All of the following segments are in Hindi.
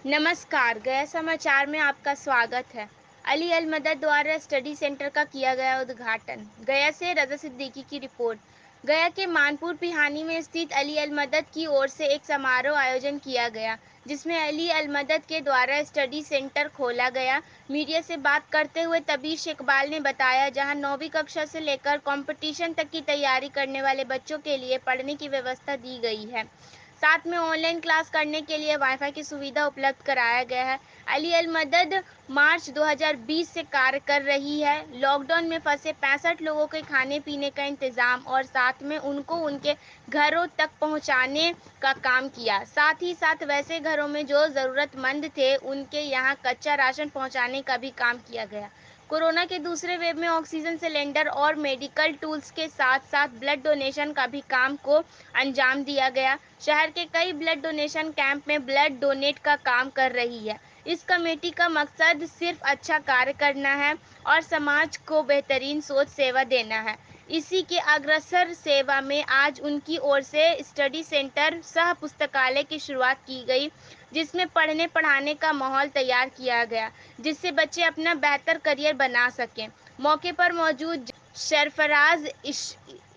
नमस्कार, गया समाचार में आपका स्वागत है। अली अल मदद द्वारा स्टडी सेंटर का किया गया उद्घाटन। गया से रज़ा सिद्दीकी की रिपोर्ट। गया के मानपुर पिहानी में स्थित अली अल मदद की ओर से एक समारोह आयोजन किया गया, जिसमें अली अल मदद के द्वारा स्टडी सेंटर खोला गया। मीडिया से बात करते हुए तबीश इकबाल ने बताया, जहां 9वीं कक्षा से लेकर कंपटीशन तक की तैयारी करने वाले बच्चों के लिए पढ़ने की व्यवस्था दी गई है। साथ में ऑनलाइन क्लास करने के लिए वाईफाई की सुविधा उपलब्ध कराया गया है। अली अल मदद मार्च 2020 से कार्य कर रही है। लॉकडाउन में फंसे 65 लोगों के खाने पीने का इंतजाम और साथ में उनको उनके घरों तक पहुंचाने का काम किया। साथ ही साथ वैसे घरों में जो ज़रूरतमंद थे उनके यहाँ कच्चा राशन पहुंचाने का भी काम किया गया। कोरोना के दूसरे वेव में ऑक्सीजन सिलेंडर और मेडिकल टूल्स के साथ साथ ब्लड डोनेशन का भी काम को अंजाम दिया गया। शहर के कई ब्लड डोनेशन कैंप में ब्लड डोनेट का काम कर रही है। इस कमेटी का मकसद सिर्फ अच्छा कार्य करना है और समाज को बेहतरीन सोच सेवा देना है। इसी के अग्रसर सेवा में आज उनकी ओर से स्टडी सेंटर सह पुस्तकालय की शुरुआत की गई, जिसमें पढ़ने पढ़ाने का माहौल तैयार किया गया, जिससे बच्चे अपना बेहतर करियर बना सकें। मौके पर मौजूद सरफराज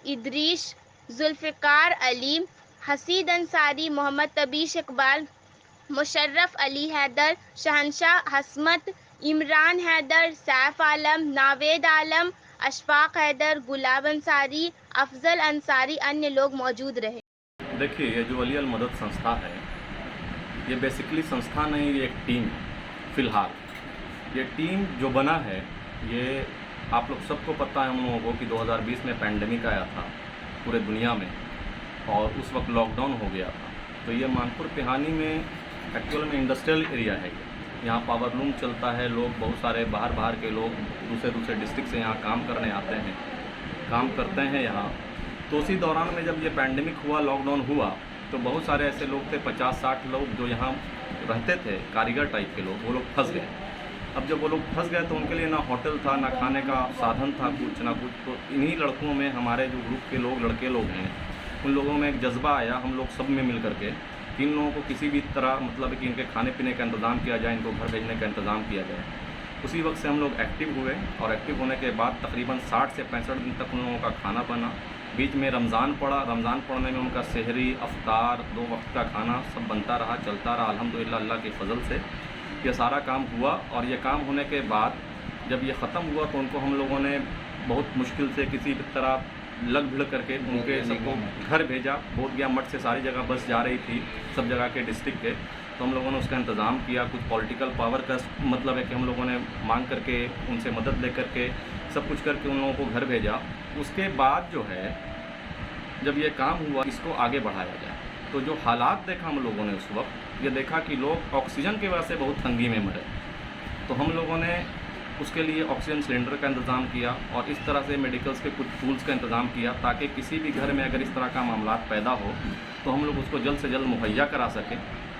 इदरीस, जुल्फ़िकार अली, हसीद अंसारी, मोहम्मद तबीश इकबाल, मुशर्रफ अली हैदर, शहनशाह हसमत, इमरान हैदर, सैफ आलम, नावेद आलम, अशफाक हैदर, गुलाब अंसारी, अफजल अंसारी अन्य लोग मौजूद रहे। देखिए, ये जो अली अल मदद संस्था है, ये बेसिकली संस्था नहीं, ये एक टीम है। फ़िलहाल ये टीम जो बना है, ये आप लोग सबको पता है हम लोगों को कि 2020 में पैंडेमिक आया था पूरे दुनिया में और उस वक्त लॉकडाउन हो गया था। तो ये मानपुर पिहानी में एक्चुअल में इंडस्ट्रियल एरिया है। यहाँ पावर लूम चलता है, लोग बहुत सारे बाहर के लोग दूसरे दूसरे डिस्ट्रिक्ट से यहाँ काम करने आते हैं, काम करते हैं यहाँ। तो उसी दौरान में जब ये पैंडेमिक हुआ, लॉकडाउन हुआ, तो बहुत सारे ऐसे लोग थे, 50-60 लोग जो यहाँ रहते थे, कारीगर टाइप के लोग, वो लोग फंस गए। अब जब वो लोग फंस गए तो उनके लिए ना होटल था, ना खाने का साधन था, कुछ ना कुछ। तो इन्हीं लड़कों में, हमारे जो ग्रुप के लोग, लड़के लोग हैं, उन लोगों में एक जज्बा आया, हम लोग सब में मिल करके कि इन लोगों को किसी भी तरह मतलब कि इनके खाने पीने का इंतज़ाम किया जाए, इनको घर भेजने का इंतज़ाम किया जाए। उसी वक्त से हम लोग एक्टिव हुए और एक्टिव होने के बाद तकरीबन 60 से 65 दिन तक उन लोगों का खाना बना। बीच में रमज़ान पड़ा, रमज़ान पड़ने में उनका सेहरी, अफ्तार, 2 वक्त का खाना सब बनता रहा, चलता रहा। अल्हम्दुलिल्लाह अल्लाह के फजल से ये सारा काम हुआ। और ये काम होने के बाद जब ये ख़त्म हुआ तो उनको हम लोगों ने बहुत मुश्किल से किसी भी तरह लग भिड़ करके उनके सबको घर भेजा। बोधगया मठ से सारी जगह बस जा रही थी, सब जगह के डिस्ट्रिक्ट के। तो हम लोगों ने उसका इंतज़ाम किया। कुछ पॉलिटिकल पावर का मतलब है कि हम लोगों ने मांग करके उनसे मदद ले करके सब कुछ करके उन लोगों को घर भेजा। उसके बाद जो है, जब ये काम हुआ, इसको आगे बढ़ाया जाए, तो जो हालात देखा हम लोगों ने उस वक्त, ये देखा कि लोग ऑक्सीजन की वजह से बहुत तंगी में मरे। तो हम लोगों ने उसके लिए ऑक्सीजन सिलेंडर का इंतज़ाम किया और इस तरह से मेडिकल्स के कुछ टूल्स का इंतज़ाम किया, ताकि किसी भी घर में अगर इस तरह का मामला पैदा हो तो हम लोग उसको जल्द से जल्द मुहैया करा सकें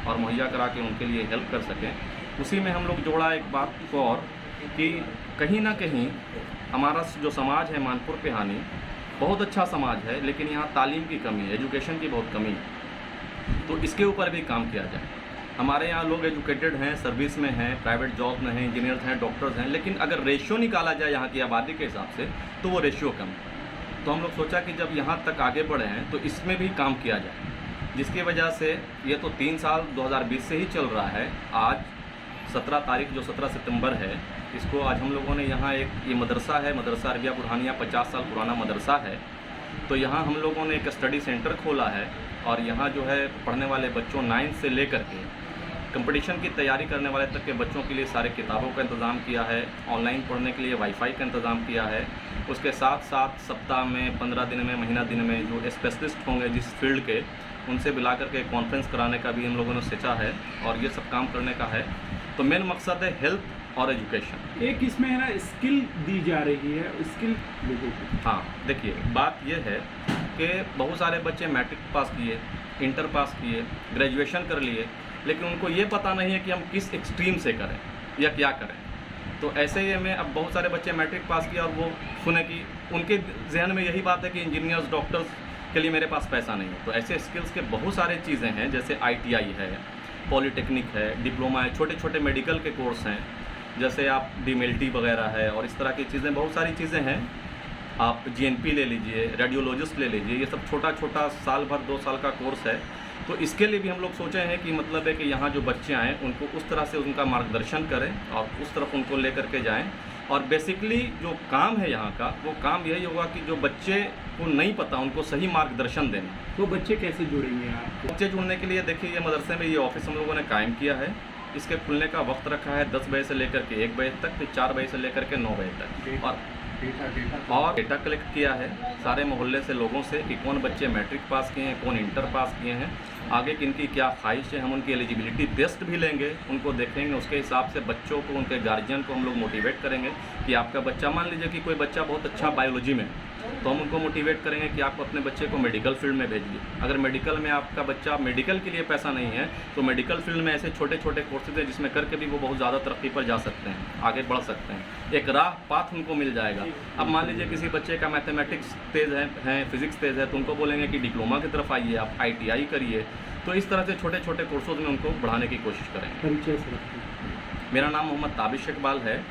और मुहैया करा के उनके लिए हेल्प कर सकें। उसी में हम लोग जोड़ा एक बात को और कि कहीं ना कहीं हमारा जो समाज है मानपुर पिहानी बहुत अच्छा समाज है, लेकिन यहाँ तालीम की कमी है, एजुकेशन की बहुत कमी है। तो इसके ऊपर भी काम किया जाए। हमारे यहाँ लोग एजुकेटेड हैं, सर्विस में हैं, प्राइवेट जॉब में हैं, इंजीनियर्स हैं, डॉक्टर्स हैं, लेकिन अगर रेशियो निकाला जाए यहाँ की आबादी के हिसाब से तो वो रेशियो कम है। तो हम लोग सोचा कि जब यहाँ तक आगे बढ़े हैं तो इसमें भी काम किया जाए, जिसकी वजह से ये तो 3 साल 2020 से ही चल रहा है। आज 17 तारीख जो 17 सितंबर है, इसको आज हम लोगों ने यहाँ एक ये मदरसा है, मदरसा अरबिया बुरहानिया, 50 साल पुराना मदरसा है। तो यहाँ हम लोगों ने एक स्टडी सेंटर खोला है और यहाँ जो है पढ़ने वाले बच्चों 9 से लेकर के कंपटीशन की तैयारी करने वाले तक के बच्चों के लिए सारे किताबों का इंतज़ाम किया है। ऑनलाइन पढ़ने के लिए वाईफाई का इंतज़ाम किया है। उसके साथ साथ सप्ताह में, 15 दिन में, महीना दिन में जो स्पेशलिस्ट होंगे जिस फील्ड के, उनसे बुला करके कॉन्फ्रेंस कराने का भी हम लोगों ने सोचा है और ये सब काम करने का है। तो मेन मकसद है हेल्थ और एजुकेशन। एक इसमें है ना स्किल दी जा रही है, स्किल लोगों को। हाँ, देखिए बात यह है कि बहुत सारे बच्चे मैट्रिक पास किए, इंटर पास किए, ग्रेजुएशन कर लिए, लेकिन उनको ये पता नहीं है कि हम किस एक्सट्रीम से करें या क्या करें। तो ऐसे ही में अब बहुत सारे बच्चे मैट्रिक पास किया और वो सुने कि उनके जहन में यही बात है कि इंजीनियर्स, डॉक्टर्स के लिए मेरे पास पैसा नहीं है। तो ऐसे स्किल्स के बहुत सारे चीज़ें हैं, जैसे ITI है, पॉलीटेक्निक है, डिप्लोमा है, छोटे छोटे मेडिकल के कोर्स हैं, जैसे आप डीएमएलटी वगैरह है और इस तरह की चीज़ें, बहुत सारी चीज़ें हैं। आप जीएनपी ले लीजिए, रेडियोलॉजिस्ट ले लीजिए, ये सब छोटा छोटा साल भर 2 साल का कोर्स है। तो इसके लिए भी हम लोग सोचे हैं कि मतलब है कि यहाँ जो बच्चे आएँ उनको उस तरह से उनका मार्गदर्शन करें और उस तरफ उनको लेकर के जाएं। और बेसिकली जो काम है यहाँ का, वो काम यही होगा कि जो बच्चे को नहीं पता उनको सही मार्गदर्शन देना। तो बच्चे कैसे जुड़ेंगे आप? बच्चे जुड़ने के लिए देखिए, ये मदरसे में ये ऑफिस हम लोगों ने कायम किया है। इसके खुलने का वक्त रखा है 10 बजे से लेकर के 1 बजे तक, फिर 4 बजे से लेकर के 9 बजे तक। और डेटा कलेक्ट किया है सारे मोहल्ले से, लोगों से, कि कौन बच्चे मैट्रिक पास किए हैं, कौन इंटर पास किए हैं, आगे किनकी क्या ख्वाहिश है। हम उनकी एलिजिबिलिटी टेस्ट भी लेंगे, उनको देखेंगे, उसके हिसाब से बच्चों को, उनके गार्जियन को हम लोग मोटिवेट करेंगे कि आपका बच्चा, मान लीजिए कि कोई बच्चा बहुत अच्छा बायोलॉजी में, तो हम उनको मोटिवेट करेंगे कि आप अपने बच्चे को मेडिकल फील्ड में भेजिए। अगर मेडिकल में आपका बच्चा, मेडिकल के लिए पैसा नहीं है, तो मेडिकल फील्ड में ऐसे छोटे छोटे कोर्सेज हैं जिसमें करके भी वो बहुत ज़्यादा तरक्की पर जा सकते हैं, आगे बढ़ सकते हैं, एक राह पाथ उनको मिल जाएगा। अब मान लीजिए किसी बच्चे का मैथमेटिक्स तेज़ है, फिजिक्स तेज़ है, तो उनको बोलेंगे कि डिप्लोमा की तरफ आइए, आप ITI करिए। तो इस तरह से छोटे छोटे कोर्सों में उनको बढ़ाने की कोशिश करेंगे। परिचय से। मेरा नाम मोहम्मद ताबिश इकबाल है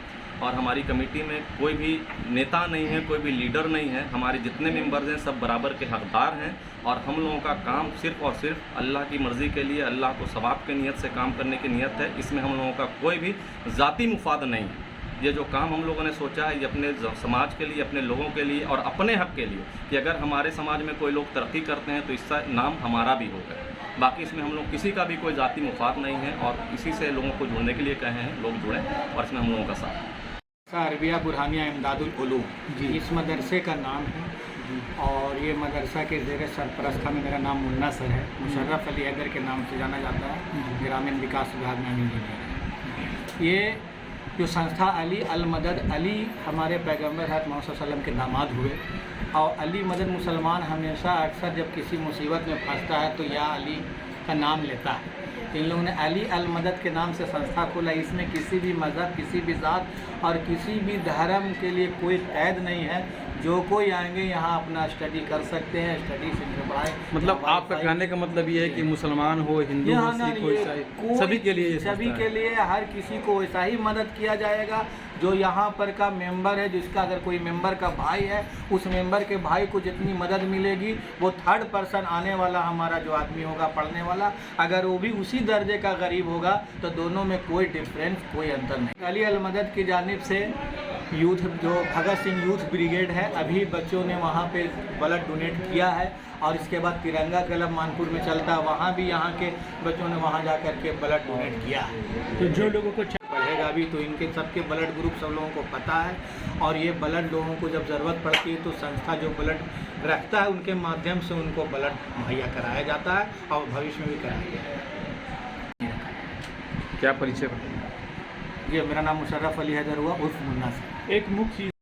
और हमारी कमेटी में कोई भी नेता नहीं है, कोई भी लीडर नहीं है। हमारे जितने मेंबर्स हैं सब बराबर के हकदार हैं और हम लोगों का काम सिर्फ़ और सिर्फ अल्लाह की मर्ज़ी के लिए, अल्लाह को सवाब की नीयत से काम करने की नीयत है। इसमें हम लोगों का कोई भी ज़ाती मुफाद नहीं है। ये जो काम हम लोगों ने सोचा है, ये अपने समाज के लिए, अपने लोगों के लिए और अपने हक़ के लिए, कि अगर हमारे समाज में कोई लोग तरक्की करते हैं तो इसका नाम हमारा भी होगा। बाकी इसमें हम लोग किसी का भी कोई ज़ाती मुफाद नहीं है और इसी से लोगों को जुड़ने के लिए कहे हैं, लोग जुड़ें और इसमें हम लोगों का साथ। अरबिया बुरहानिया इमदादुल उलूम जी इस मदरसे का नाम है और ये मदरसा के ज़ेर सरपरस्त में मेरा नाम मुन्ना सर है। मुशर्रफ अली हैदर के नाम से जाना जाता है, ग्रामीण विकास विभाग में इंजीनियर है। ये जो संस्था अली अल मदद, अली हमारे पैगम्बर हज़रत मोहम्मद सल्लल्लाहु अलैहि वसल्लम के दामाद हुए और अली मदद मुसलमान हमेशा अक्सर जब किसी मुसीबत में फंसता है तो या अली का नाम लेता है। इन लोगों ने अली अल मदद के नाम से संस्था खोला। इसमें किसी भी मज़हब, किसी भी ज़ात और किसी भी धर्म के लिए कोई कैद नहीं है। जो कोई आएंगे यहाँ अपना स्टडी कर सकते हैं, स्टडी सेंटर बढ़ाए। मतलब आपका कहने का मतलब ये है कि मुसलमान हो, हिंदू हो, सिख हो, ईसाई, सभी के लिए, सभी के लिए हर किसी को वैसा ही मदद किया जाएगा। जो यहाँ पर का मेंबर है, जिसका अगर कोई मेंबर का भाई है, उस मेंबर के भाई को जितनी मदद मिलेगी वो थर्ड पर्सन आने वाला हमारा जो आदमी होगा पढ़ने वाला, अगर वो भी उसी दर्जे का गरीब होगा तो दोनों में कोई डिफरेंस, कोई अंतर नहीं। अली अल मदद की जानिब से यूथ, जो भगत सिंह यूथ ब्रिगेड है, अभी बच्चों ने वहाँ पे ब्लड डोनेट किया है और इसके बाद तिरंगा क्लब मानपुर में चलता है, वहाँ भी यहाँ के बच्चों ने वहाँ जा कर के ब्लड डोनेट किया है। तो जो लोगों को पढ़ेगा भी तो इनके सबके ब्लड ग्रुप सब लोगों को पता है और ये ब्लड लोगों को जब ज़रूरत पड़ती है तो संस्था जो ब्लड रखता है उनके माध्यम से उनको ब्लड मुहैया कराया जाता है और भविष्य में भी कराया जाएगा। क्या परिचय? ये मेरा नाम मुशर्रफ अली हैदर हुआ उर्फ मुन्ना सर। एक मुख्य